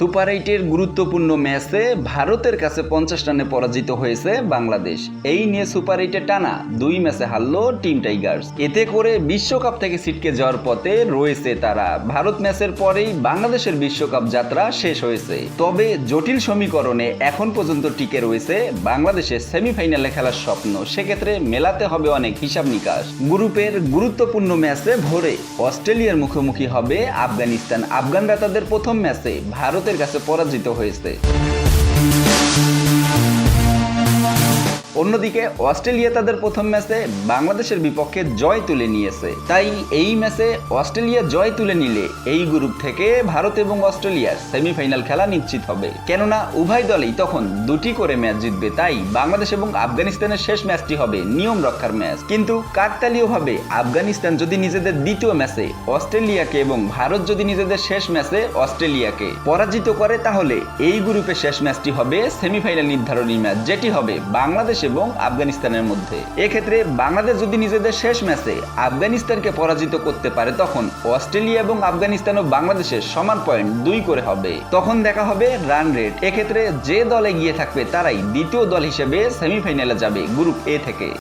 Super 8-এর গুরুত্বপূর্ণ ম্যাচে ভারতের কাছে 50 রানে পরাজিত হয়েছে বাংলাদেশ। এই নিয়ে সুপার 8-এ টানা 2 ম্যাচে হারল টিম টাইগার্স। এতে করে বিশ্বকাপ থেকে ছিটকে যাওয়ার পথে রয়েছে তারা। ভারত ম্যাচের পরেই বাংলাদেশের বিশ্বকাপ যাত্রা শেষ হয়েছে। তবে জটিল সমীকরণে এখন পর্যন্ত টিকে রয়েছে বাংলাদেশের সেমিফাইনালে খেলার স্বপ্ন। সেক্ষেত্রে মেলাতে হবে অনেক হিসাব নিকাশ। গ্রুপের গুরুত্বপূর্ণ ম্যাচে ভোরে অস্ট্রেলিয়ার মুখোমুখি হবে আফগানিস্তান। আফগানরা তাদের প্রথম ম্যাচে ভারতের কাছে পরাজিত হয়েছে। অন্যদিকে অস্ট্রেলিয়া তাদের প্রথম ম্যাচে বাংলাদেশের বিপক্ষে জয় তুলে নিয়েছে। তাই এই ম্যাচে অস্ট্রেলিয়া জয় তুলে নিলে এই গ্রুপ থেকে ভারত এবং অস্ট্রেলিয়ার সেমিফাইনাল খেলা নিশ্চিত হবে। কেননা উভয় দলই তখন 2টি করে ম্যাচ জিতবে। তাই বাংলাদেশ এবং আফগানিস্তানের শেষ ম্যাচটি হবে নিয়ম রক্ষার ম্যাচ। কিন্তু কাকতালীয়ভাবে আফগানিস্তান যদি নিজেদের দ্বিতীয় ম্যাচে অস্ট্রেলিয়াকে এবং ভারত যদি নিজেদের শেষ ম্যাচে অস্ট্রেলিয়াকে পরাজিত করে, তাহলে এই গ্রুপের শেষ ম্যাচটি হবে সেমিফাইনাল নির্ধারণী ম্যাচ, যেটি হবে বাংলাদেশ এবং আফগানিস্তানের মধ্যে। এক্ষেত্রে বাংলাদেশ যদি নিজেদের শেষ ম্যাচে আফগানিস্তানকে পরাজিত করতে পারে, তখন অস্ট্রেলিয়া এবং আফগানিস্তান ও বাংলাদেশের সমান পয়েন্ট 2 করে হবে। তখন দেখা হবে রান রেট। এক্ষেত্রে যে দল এগিয়ে থাকবে তারাই দ্বিতীয় দল হিসেবে সেমিফাইনালে যাবে গ্রুপ এ থেকে।